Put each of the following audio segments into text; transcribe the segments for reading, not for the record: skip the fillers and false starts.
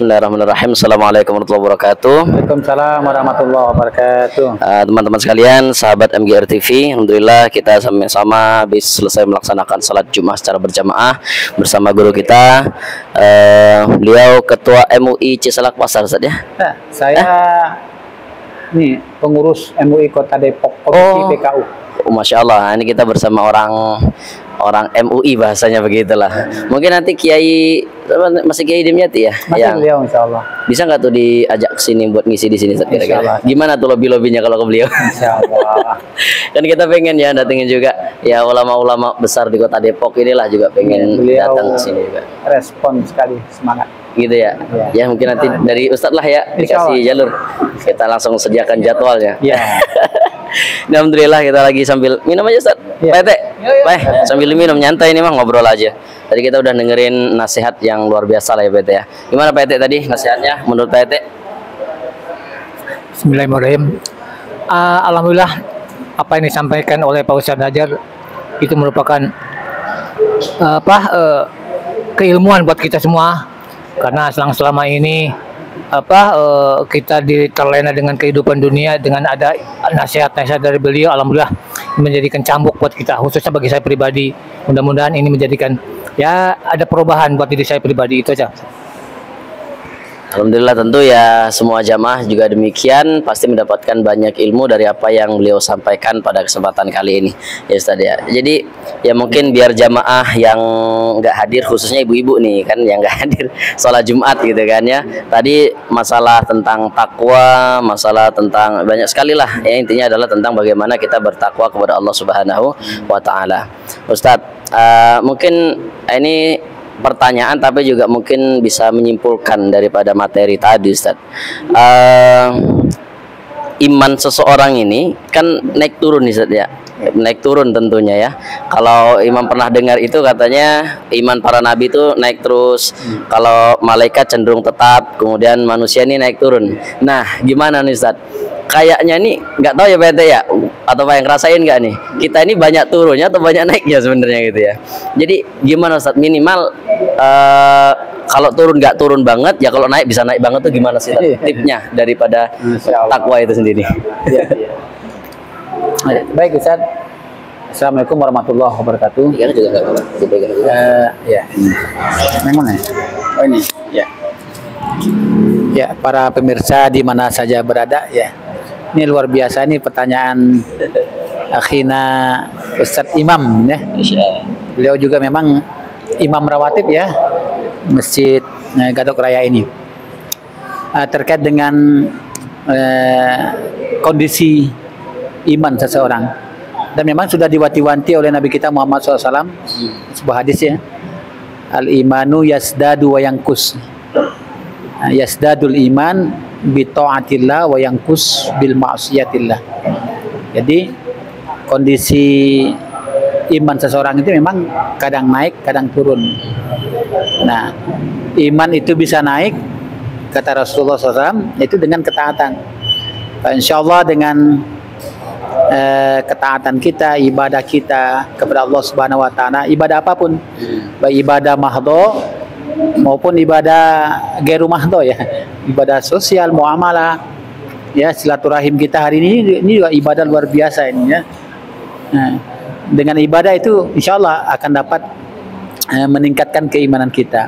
Bismillahirrahmanirrahim. Assalamualaikum warahmatullahi wabarakatuh. Waalaikumsalam warahmatullahi wabarakatuh. Teman-teman sekalian, sahabat MGR TV, alhamdulillah kita sama-sama habis selesai melaksanakan salat Jumat secara berjamaah bersama guru kita, beliau Ketua MUI Cisalak Pasar, Ustaz ya. Nah, saya nih pengurus MUI Kota Depok, Komisi PKU. Masya Allah, ini kita bersama orang MUI bahasanya begitulah. Mungkin nanti Kiai masih Kiai Dimyati ya, masih yang beliau insya Allah. Bisa nggak tuh diajak ke sini buat ngisi di sini kira-kira? Gimana tuh lobby-lobbynya kalau ke beliau? Insya Allah. Kan kita pengen ya datengin juga ya ulama-ulama besar di Kota Depok inilah juga pengen datang ke sini juga. Respon sekali, semangat. Gitu ya. Ya mungkin nanti dari Ustadz lah ya dikasih jalur. Kita langsung sediakan jadwalnya. Ya. Alhamdulillah kita lagi sambil minum aja Ustaz. Ya. Pak Baik, sambil minum nyantai ini mah ngobrol aja. Tadi kita udah dengerin nasihat yang luar biasa lah ya Pak ya. Gimana Pak tadi nasihatnya menurut Pak Bismillahirrahmanirrahim. Alhamdulillah apa yang disampaikan oleh Pak Ustadz Hajar itu merupakan keilmuan buat kita semua, karena selama ini kita terlena dengan kehidupan dunia, dengan ada nasihat-nasihat dari beliau, alhamdulillah menjadikan cambuk buat kita, khususnya bagi saya pribadi. Mudah-mudahan ini menjadikan ya ada perubahan buat diri saya pribadi, itu aja. Alhamdulillah, tentu ya semua jamaah juga demikian, pasti mendapatkan banyak ilmu dari apa yang beliau sampaikan pada kesempatan kali ini ya Ustaz ya. Jadi ya mungkin biar jamaah yang nggak hadir, khususnya ibu-ibu nih kan yang nggak hadir sholat Jumat gitu kan ya, tadi masalah tentang takwa, masalah tentang banyak sekali lah ya, intinya adalah tentang bagaimana kita bertakwa kepada Allah Subhanahu wa Ta'ala. Ustadz, mungkin ini pertanyaan tapi juga mungkin bisa menyimpulkan daripada materi tadi Ustaz. Iman seseorang ini kan naik turun nih Ustaz ya. Naik turun tentunya ya. Kalau Imam pernah dengar itu katanya iman para nabi itu naik terus. Kalau malaikat cenderung tetap, kemudian manusia ini naik turun. Nah, gimana nih Ustaz? Kayaknya nih nggak tahu ya PT ya, atau apa yang ngerasain nggak nih, kita ini banyak turunnya atau banyak naiknya sebenarnya gitu ya. Jadi gimana Ustaz, minimal kalau turun nggak turun banget ya, kalau naik bisa naik banget tuh gimana sih tipnya daripada takwa itu sendiri? Baik Ustaz. Assalamualaikum warahmatullahi wabarakatuh. Ya juga nggak apa-apa. Ya. Memang ya. Oh ini. Ya. Ya, para pemirsa di mana saja berada ya. Ini luar biasa nih pertanyaan akhina Ustadz Imam ya. Beliau juga memang imam rawatib ya Masjid Gadok Raya ini. Terkait dengan kondisi iman seseorang, dan memang sudah diwanti-wanti oleh Nabi kita Muhammad SAW sebuah hadis ya, al imanu yasdadu wa yankus, yasdadul iman bi ta'atillah wa yankus bil ma'siyatillah. Jadi kondisi iman seseorang itu memang kadang naik kadang turun. Nah, iman itu bisa naik kata Rasulullah SAW itu dengan ketaatan. Insya Allah dengan ketaatan kita, ibadah kita kepada Allah Subhanahu Wa Taala, ibadah apapun, baik ibadah mahdho maupun ibadah gairu mahdho ya, ibadah sosial, muamalah ya, silaturahim kita hari ini juga ibadah luar biasa ini ya. Nah, dengan ibadah itu insya Allah akan dapat meningkatkan keimanan kita.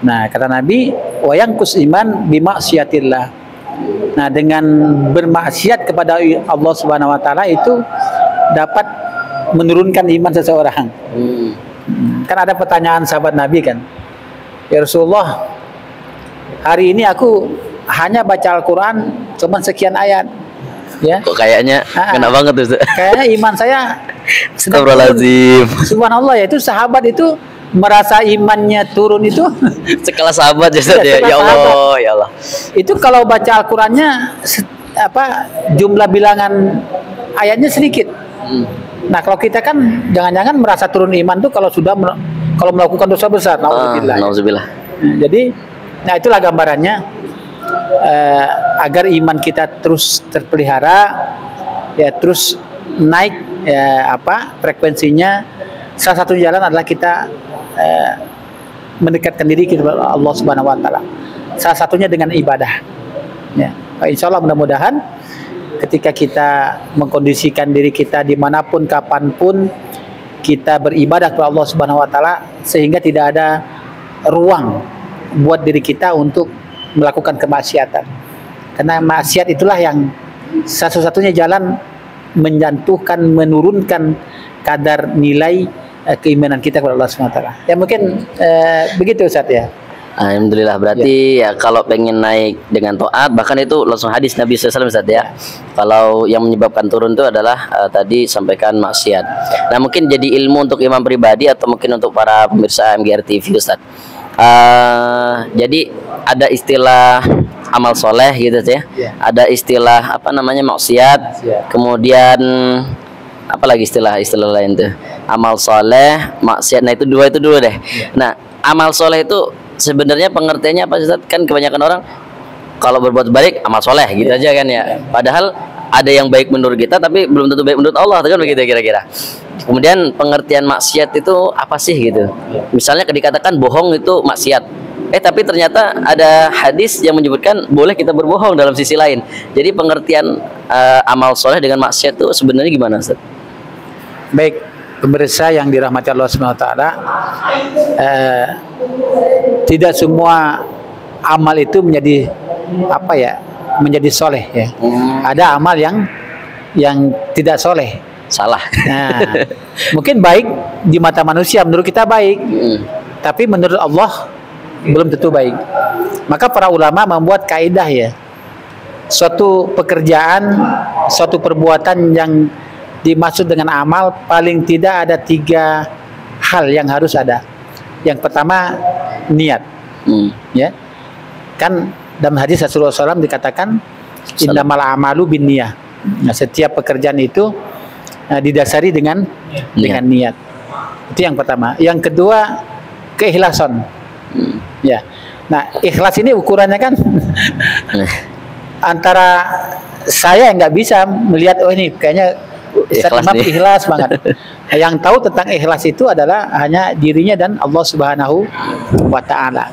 Nah, kata Nabi, wayangkus iman bimaksiatillah. Nah, dengan bermaksiat kepada Allah Subhanahu Wa Taala itu dapat menurunkan iman seseorang. Kan ada pertanyaan sahabat Nabi kan, ya Rasulullah, hari ini aku hanya baca Al-Quran cuma sekian ayat ya. Kok kayaknya kena banget tuh. Kayaknya iman saya Astagfirullahaladzim. Subhanallah ya, itu sahabat itu merasa imannya turun itu sekelas sahabat ya, ya Allah, ya Allah. Itu kalau baca Al-Qurannya jumlah bilangan ayatnya sedikit. Nah, kalau kita kan jangan-jangan merasa turun iman tuh kalau sudah kalau melakukan dosa besar. Nauzubillah. Jadi, nah itulah gambarannya, agar iman kita terus terpelihara ya, terus naik ya, frekuensinya. Salah satu jalan adalah kita mendekatkan diri kepada Allah Subhanahu Wa Taala. salah satunya dengan ibadah. Ya, insya Allah mudah-mudahan ketika kita mengkondisikan diri kita dimanapun kapanpun kita beribadah kepada Allah Subhanahu Wa Taala sehingga tidak ada ruang buat diri kita untuk melakukan kemaksiatan. Karena maksiat itulah yang satu-satunya jalan menjatuhkan, menurunkan kadar nilai keimanan kita kepada Allah Subhanahu Wa Taala. Ya mungkin begitu Ustaz ya. Alhamdulillah, berarti ya kalau pengen naik dengan taat, bahkan itu langsung hadis Nabi SAW Ustaz ya. Kalau yang menyebabkan turun itu adalah tadi sampaikan maksiat. Nah mungkin jadi ilmu untuk imam pribadi atau mungkin untuk para pemirsa MGR TV Ustaz. Jadi ada istilah amal soleh gitu ya. Ada istilah apa namanya maksiat. Kemudian apa lagi istilah lain tuh? Amal soleh, maksiat. Nah itu dua dulu deh. Nah amal soleh itu sebenarnya pengertiannya apa Ustaz? Kan kebanyakan orang kalau berbuat baik amal soleh gitu aja kan ya. Padahal ada yang baik menurut kita tapi belum tentu baik menurut Allah, kan begitu kira-kira. Kemudian pengertian maksiat itu apa sih gitu? Misalnya dikatakan bohong itu maksiat. Tapi ternyata ada hadis yang menyebutkan boleh kita berbohong dalam sisi lain. Jadi pengertian amal soleh dengan maksiat itu sebenarnya gimana Ustaz? Baik, pemirsa yang dirahmati Allah Subhanahu Wa Taala, tidak semua amal itu menjadi apa ya, menjadi soleh ya. Ada amal yang tidak soleh, salah. Nah, mungkin baik di mata manusia, menurut kita baik, tapi menurut Allah belum tentu baik. Maka para ulama membuat kaidah ya, suatu pekerjaan, suatu perbuatan yang dimaksud dengan amal paling tidak ada 3 hal yang harus ada. Yang pertama niat, ya kan dalam hadis Rasulullah SAW dikatakan innamal amalu binniyah. Nah, setiap pekerjaan itu didasari dengan niat. Itu yang pertama. Yang kedua keikhlasan. Ya, nah ikhlas ini ukurannya kan antara saya nggak bisa melihat oh ini kayaknya ikhlas banget. Yang tahu tentang ikhlas itu adalah hanya dirinya dan Allah Subhanahu Wa Taala.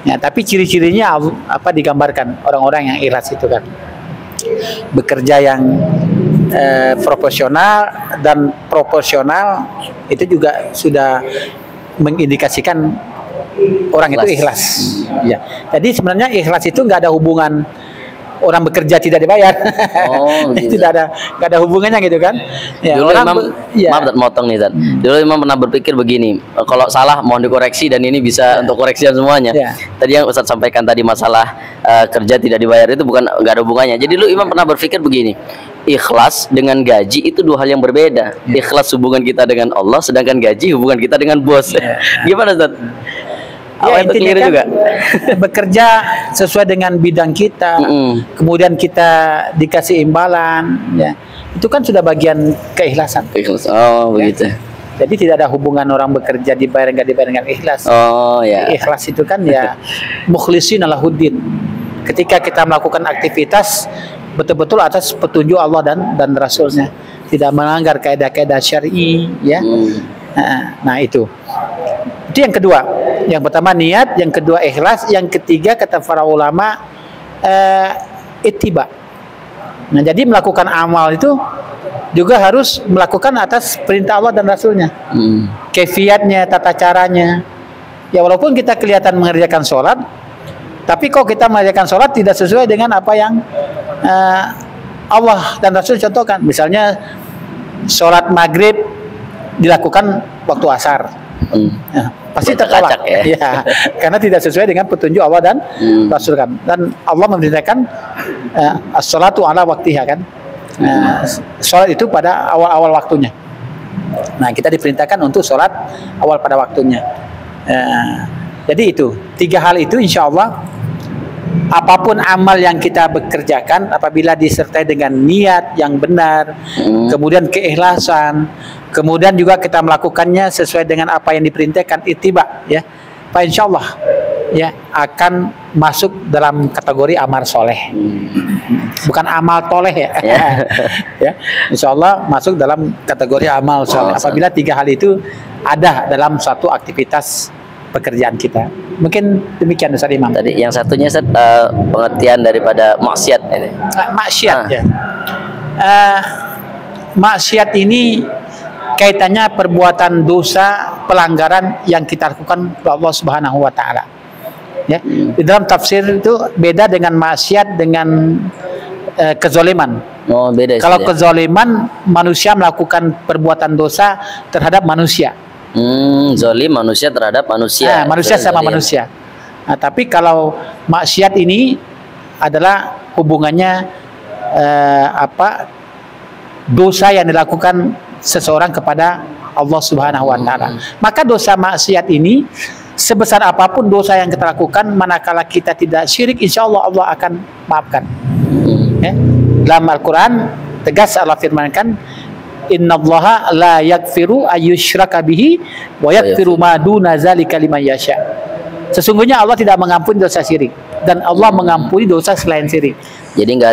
Ya, tapi ciri-cirinya apa digambarkan orang-orang yang ikhlas itu kan bekerja yang profesional dan proporsional itu juga sudah mengindikasikan orang itu ikhlas. Ya. Jadi sebenarnya ikhlas itu nggak ada hubungan orang bekerja tidak dibayar. Oh, gitu. Tidak ada hubungannya gitu kan. Ya, dulu Imam, maaf motong nih Zat. Dulu Imam pernah berpikir begini, kalau salah mohon dikoreksi dan ini bisa untuk koreksian semuanya. Tadi yang Ustaz sampaikan tadi masalah kerja tidak dibayar itu nggak ada hubungannya. Jadi dulu Imam pernah berpikir begini, ikhlas dengan gaji itu 2 hal yang berbeda. Ikhlas hubungan kita dengan Allah, sedangkan gaji hubungan kita dengan bos. Gimana Ustaz? Ya, intinya kan juga bekerja sesuai dengan bidang kita, kemudian kita dikasih imbalan, ya itu kan sudah bagian keikhlasan. Oh begitu. Jadi tidak ada hubungan orang bekerja dibayar nggak dibayar dengan ikhlas. Oh ya. Ikhlas itu kan ya mukhlisin lahuddin. Ketika kita melakukan aktivitas betul-betul atas petunjuk Allah dan Rasulnya, tidak melanggar kaidah-kaidah syar'i, ya. Nah itu yang kedua. Yang pertama niat, yang kedua ikhlas, yang ketiga kata para ulama ittiba. Nah jadi melakukan amal itu juga harus melakukan atas perintah Allah dan Rasulnya. Kefiatnya, tata caranya. Ya walaupun kita kelihatan mengerjakan sholat, tapi kok kita mengerjakan sholat tidak sesuai dengan apa yang Allah dan Rasul contohkan. Misalnya sholat maghrib dilakukan waktu asar. Nah, pasti tertolak ya, karena tidak sesuai dengan petunjuk Allah dan Rasul kan. Dan Allah memerintahkan as-sholatu ala waktiha kan. Sholat itu pada awal-awal waktunya. Nah kita diperintahkan untuk sholat awal pada waktunya. Jadi itu 3 hal itu insya Allah apapun amal yang kita bekerjakan apabila disertai dengan niat yang benar, kemudian keikhlasan, kemudian juga kita melakukannya sesuai dengan apa yang diperintahkan ittiba, ya, Pak insya Allah ya akan masuk dalam kategori amal soleh, bukan amal toleh ya. Ya, insya Allah masuk dalam kategori amal soleh apabila 3 hal itu ada dalam suatu aktivitas pekerjaan kita. Mungkin demikian Ustaz Imam. Tadi yang satunya Ustaz, pengertian daripada maksiat ini. Maksiat ya. Maksiat ini kaitannya perbuatan dosa, pelanggaran yang kita lakukan kepada Allah Subhanahu wa taala. Ya. Di dalam tafsir itu beda dengan maksiat dengan kezaliman. Oh, beda. Kalau kezaliman, manusia melakukan perbuatan dosa terhadap manusia. Zalim manusia terhadap manusia. Manusia sama manusia. Nah, tapi kalau maksiat ini adalah hubungannya dosa yang dilakukan seseorang kepada Allah Subhanahu wa taala. Maka dosa maksiat ini sebesar apapun dosa yang kita lakukan, manakala kita tidak syirik, insya Allah Allah akan maafkan. Ya. Dalam Al-Quran tegas Allah firmankan, innallaha la yaghfiru ayyushraka bihi wa yaghfiru ma duna zalika liman yasha. Sesungguhnya Allah tidak mengampuni dosa syirik dan Allah mengampuni dosa selain syirik. Jadi nggak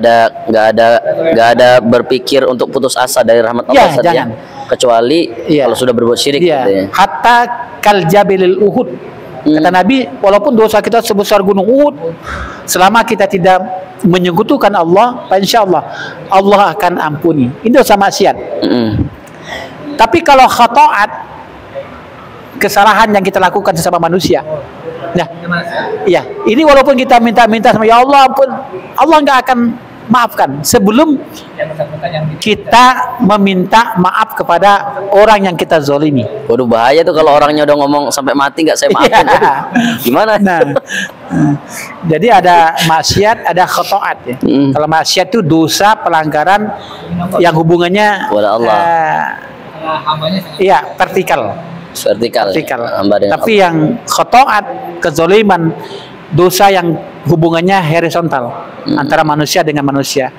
ada berpikir untuk putus asa dari rahmat Allah, jangan. Kecuali kalau sudah berbuat syirik. Hatta kal jabilil Uhud. Kata Nabi, walaupun dosa kita sebesar gunung Uhud, selama kita tidak menyekutukan Allah, insya Allah Allah akan ampuni. Ini dosa maksiat. Tapi kalau khata'at, kesalahan yang kita lakukan sesama manusia, nah, ya, ini walaupun kita minta-minta sama ya Allah ampun, Allah nggak akan maafkan sebelum kita meminta maaf kepada orang yang kita zolimi. Waduh, bahaya tuh kalau orangnya udah ngomong sampai mati nggak saya maafin. Gimana? Nah, jadi ada maksiat, ada khata'at ya. Kalau maksiat itu dosa pelanggaran yang hubungannya Allah. Iya, vertikal. Tapi yang khata'at, kezaliman, dosa yang hubungannya horizontal antara manusia dengan manusia.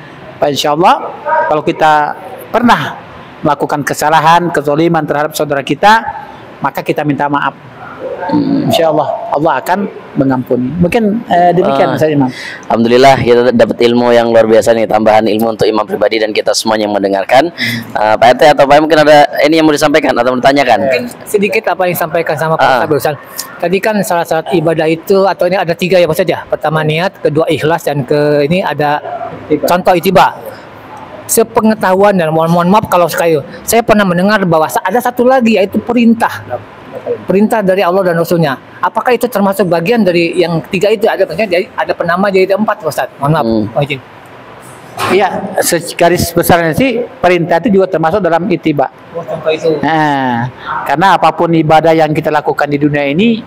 Insya Allah kalau kita pernah melakukan kesalahan, kezaliman terhadap saudara kita, maka kita minta maaf. Insya Allah Allah akan mengampuni. Mungkin demikian Ustaz Imam. Alhamdulillah kita dapat ilmu yang luar biasa nih, tambahan ilmu untuk imam pribadi dan kita semuanya yang mendengarkan. Pak RT atau Pak mungkin ada ini yang mau disampaikan atau ditanyakan? Mungkin sedikit apa yang disampaikan sama Pak Ustaz. Tadi kan syarat-syarat ibadah itu atau ini ada 3 ya Pak saja. Pertama niat, kedua ikhlas, dan ini ada contoh ittiba. Sepengetahuan dan mohon maaf kalau sekali saya pernah mendengar bahwa ada satu lagi yaitu perintah dari Allah dan Rasulnya. Apakah itu termasuk bagian dari yang 3 itu? Ada penambah jadi 4 Ustaz. Mohon maaf. Iya, garis besarnya sih perintah itu juga termasuk dalam ittiba. Nah, karena apapun ibadah yang kita lakukan di dunia ini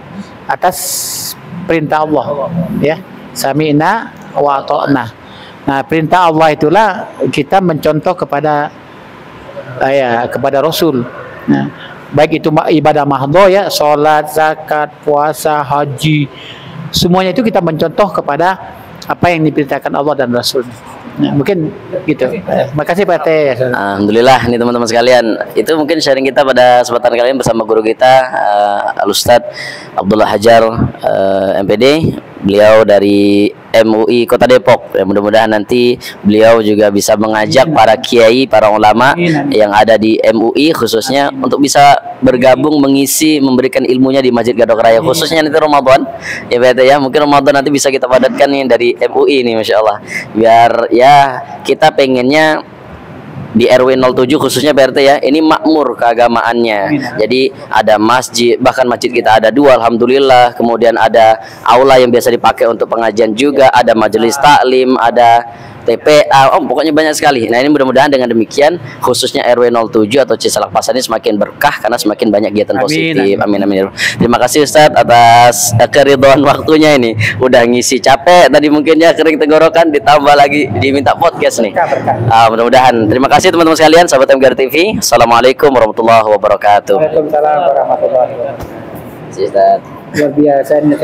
atas perintah Allah, ya. Sami'na wa ata'na. Nah, perintah Allah itulah kita mencontoh kepada kepada Rasul. Nah, baik itu ibadah mahdho ya, salat, zakat, puasa, haji, semuanya itu kita mencontoh kepada apa yang diperintahkan Allah dan Rasul. Nah, mungkin gitu. Makasih Pak T. Alhamdulillah nih teman-teman sekalian. Itu mungkin sharing kita pada kesempatan kali ini bersama guru kita Al-Ustadz Abdullah Hajar MPD. Beliau dari MUI Kota Depok. Ya, mudah-mudahan nanti beliau juga bisa mengajak para kiai, para ulama yang ada di MUI khususnya untuk bisa bergabung mengisi, memberikan ilmunya di Masjid Gadok Raya, khususnya nanti Ramadan. Ya Pak ya, mungkin Ramadan nanti bisa kita padatkan nih dari MUI nih, Masya Allah. Biar ya kita pengennya di RW 07 khususnya PRT ya, ini makmur keagamaannya. Jadi ada masjid, bahkan masjid kita ada 2 alhamdulillah. Kemudian ada aula yang biasa dipakai untuk pengajian juga, ada majelis taklim, ada TPA, pokoknya banyak sekali. Nah ini mudah-mudahan dengan demikian khususnya RW 07 atau Cisalak Pasar ini semakin berkah karena semakin banyak kegiatan positif. Amin amin. Terima kasih Ustadz atas keridhaan waktunya ini. Udah ngisi capek tadi mungkin ya, kering tenggorokan, ditambah lagi diminta podcast nih. Mudah-mudahan. Terima kasih teman-teman sekalian, sahabat MGR TV. Assalamualaikum warahmatullahi wabarakatuh. Waalaikumsalam warahmatullahi wabarakatuh. Ustadz. Luar biasa ini.